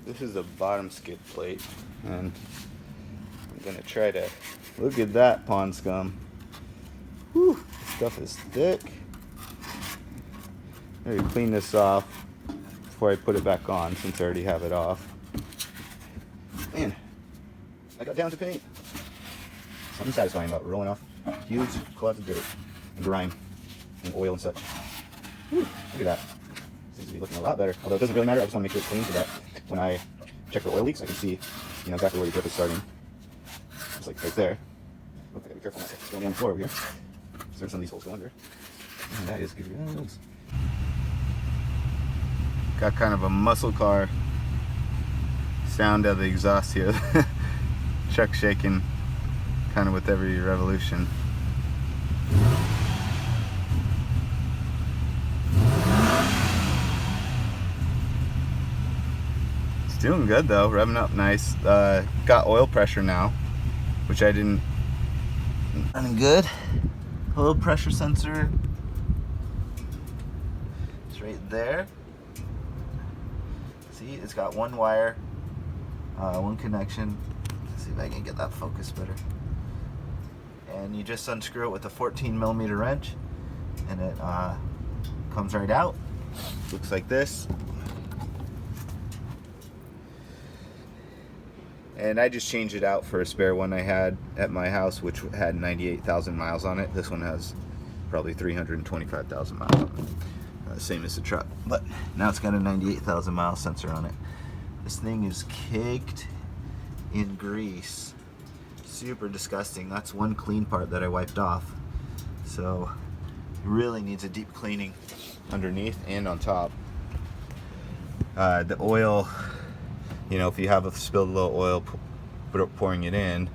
This is a bottom skid plate, and I'm gonna try to look at that pond scum. Whew, stuff is thick. I'm gonna clean this off before I put it back on, since I already have it off. Man, I got down to paint. Something satisfying about rolling off huge clods of dirt and grime and oil and such. Whew, look at that. Seems to be looking a lot better. Although it doesn't really matter, I just want to make sure it's clean so that when I check for oil leaks, I can see, exactly where the drip is starting. Just like right there. Okay, be careful not to go on the floor over here. So there's some of these holes go under. And that is good. Got kind of a muscle car sound out of the exhaust here. Chuck shaking kind of with every revolution. It's doing good though, revving up nice. Got oil pressure now, which I didn't. Running good. Oil pressure sensor. It's right there. See, it's got one wire, one connection. Let's see if I can get that focused better. And you just unscrew it with a 14mm wrench, and it comes right out. Looks like this. And I just changed it out for a spare one I had at my house, which had 98,000 miles on it. This one has probably 325,000 miles on it. Same as the truck, but now it's got a 98,000 mile sensor on it. This thing is caked in grease. Super disgusting. That's one clean part that I wiped off. So it really needs a deep cleaning underneath and on top. The oil, if you have spilled a little oil pouring it in,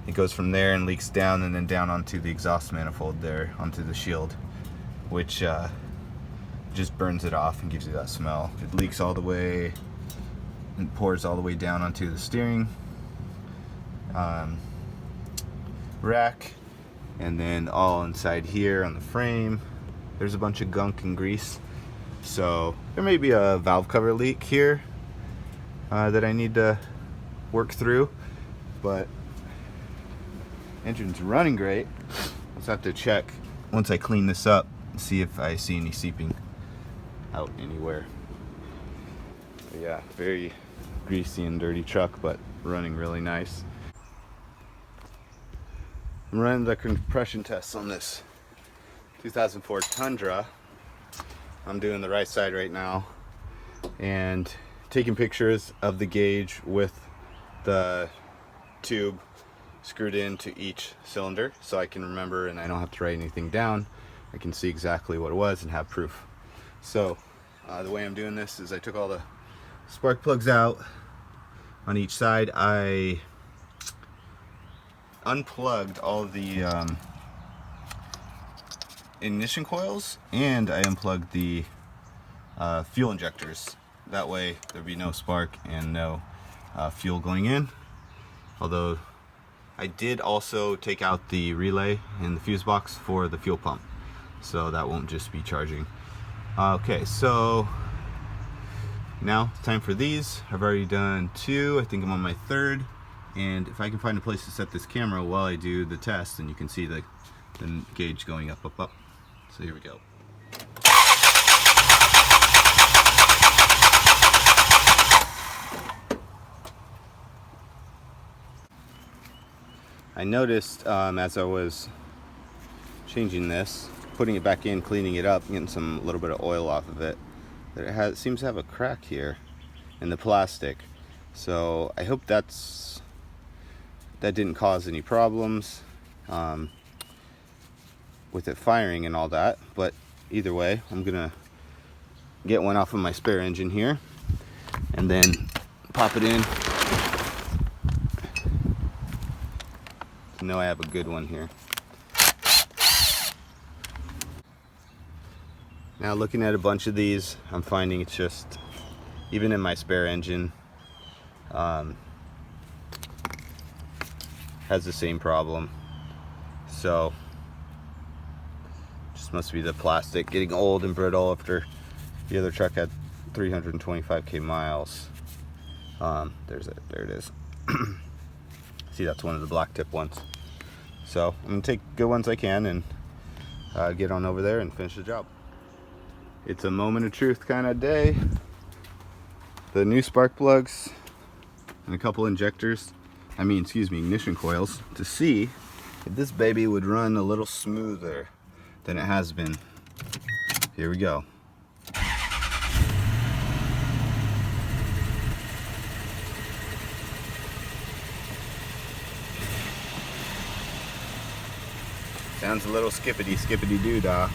it goes from there and leaks down and then down onto the exhaust manifold there, onto the shield, which just burns it off and gives you that smell. It leaks all the way and pours all the way down onto the steering rack, and then all inside here on the frame there's a bunch of gunk and grease. So there may be a valve cover leak here that I need to work through, but engine's running great. I'll just have to check once I clean this up and see if I see any seeping out anywhere. But yeah, very greasy and dirty truck, but running really nice. I'm running the compression tests on this 2004 Tundra. I'm doing the right side right now and taking pictures of the gauge with the tube screwed into each cylinder, so I can remember and I don't have to write anything down. I can see exactly what it was and have proof. So the way I'm doing this is I took all the spark plugs out on each side. I unplugged all of the ignition coils, and I unplugged the fuel injectors. That way there'd be no spark and no fuel going in. Although I did also take out the relay and the fuse box for the fuel pump, so that won't just be charging. Okay, so now it's time for these. I've already done 2. I think I'm on my 3rd. And if I can find a place to set this camera while I do the test, then you can see the gauge going up, up, up. So here we go. I noticed as I was changing this, putting it back in, cleaning it up, getting a little bit of oil off of it, that it seems to have a crack here in the plastic. So I hope that didn't cause any problems with it firing and all that. But either way, I'm gonna get one off of my spare engine here and then pop it in. I know I have a good one here. Now looking at a bunch of these, I'm finding it's just, even in my spare engine, has the same problem. So just must be the plastic getting old and brittle after the other truck had 325k miles. There it is. See, that's one of the black tip ones. So I'm gonna take good ones I can and get on over there and finish the job. It's a moment of truth kind of day. The new spark plugs and a couple injectors, ignition coils, to see if this baby would run a little smoother than it has been. Here we go. Sounds a little skippity doo dah.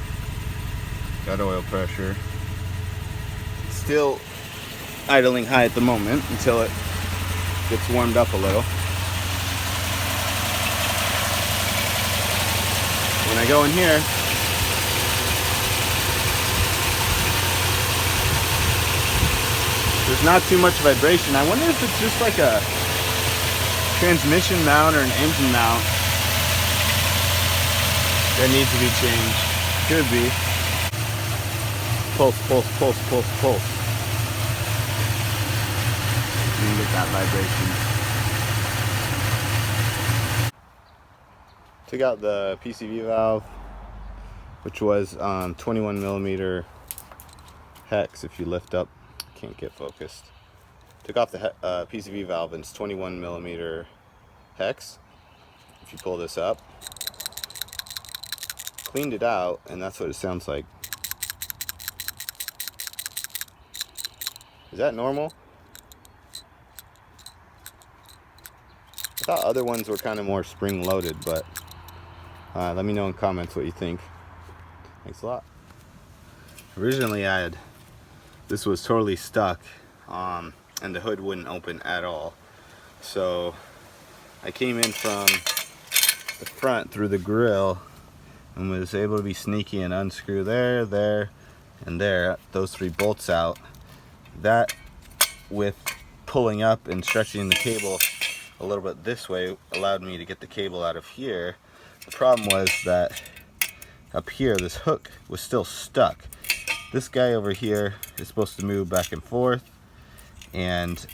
Got oil pressure. Still idling high at the moment until it gets warmed up a little. When I go in here, there's not too much vibration. I wonder if it's just like a transmission mount or an engine mount that needs to be changed. Could be. Pulse. You can get that vibration. Took out the PCV valve, which was 21 millimeter hex. If you lift up, can't get focused. Took off the PCV valve, and it's 21 millimeter hex. If you pull this up, cleaned it out, and that's what it sounds like. Is that normal? I thought other ones were kind of more spring loaded, but let me know in comments what you think. Thanks a lot. Originally this was totally stuck, and the hood wouldn't open at all. So I came in from the front through the grill and was able to be sneaky and unscrew there, and there, those 3 bolts out. That, with pulling up and stretching the cable a little bit this way, allowed me to get the cable out of here. The problem was that up here, this hook was still stuck. This guy over here is supposed to move back and forth, and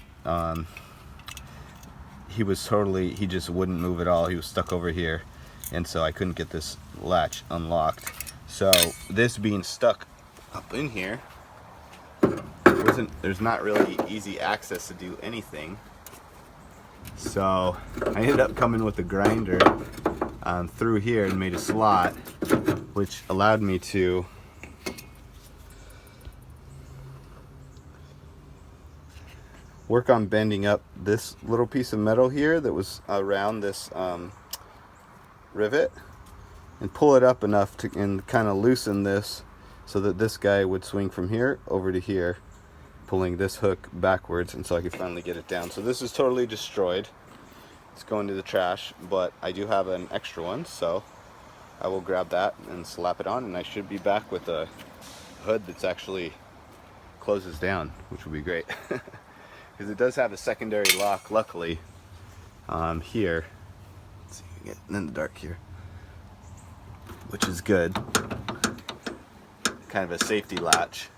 he just wouldn't move at all. He was stuck over here, and so I couldn't get this latch unlocked. So this being stuck up in here, there's not really easy access to do anything. So I ended up coming with a grinder through here and made a slot, which allowed me to work on bending up this little piece of metal here that was around this rivet, and pull it up enough to and kind of loosen this so that this guy would swing from here over to here, pulling this hook backwards, and so I could finally get it down. So this is totally destroyed. It's going to the trash, but I do have an extra one, so I will grab that and slap it on, and I should be back with a hood that's actually closes down, which would be great. Because it does have a secondary lock, luckily, here. Let's see, get in the dark here, which is good. Kind of a safety latch,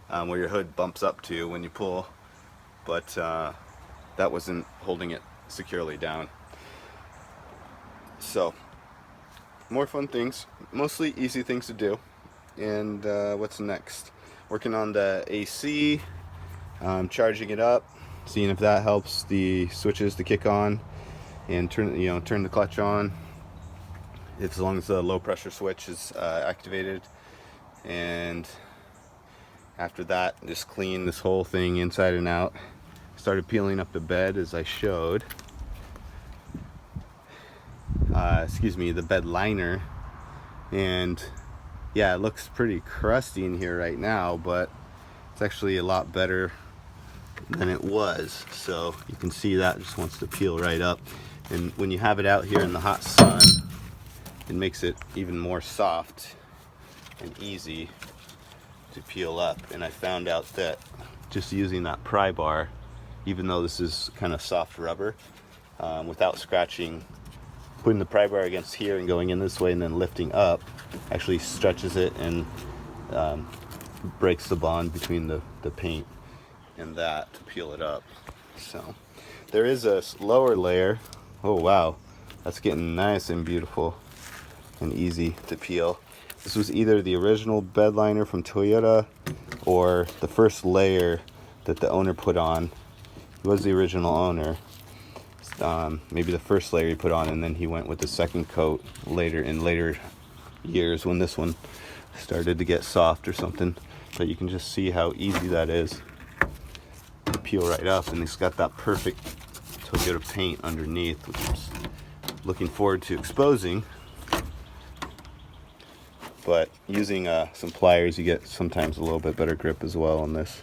where your hood bumps up to when you pull, but that wasn't holding it securely down. So, more fun things, mostly easy things to do. And what's next? Working on the AC, charging it up, seeing if that helps the switches to kick on and turn the clutch on, as long as the low pressure switch is activated. And after that, just clean this whole thing inside and out. Started peeling up the bed as I showed. The bed liner. And yeah, it looks pretty crusty in here right now, but it's actually a lot better than it was. So you can see that just wants to peel right up. And when you have it out here in the hot sun, it makes it even more soft and easy to peel up. And I found out that just using that pry bar, even though this is kind of soft rubber, without scratching, putting the pry bar against here and going in this way and then lifting up, actually stretches it and breaks the bond between the paint and that to peel it up. So there is a lower layer. Oh wow, that's getting nice and beautiful and easy to peel. This was either the original bed liner from Toyota or the first layer that the owner put on. He was the original owner. Maybe the first layer he put on, and then he went with the second coat later in later years when this one started to get soft or something. But you can just see how easy that is to peel right up, and it's got that perfect Toyota paint underneath, which I'm looking forward to exposing. But using some pliers, you get sometimes a little bit better grip as well on this.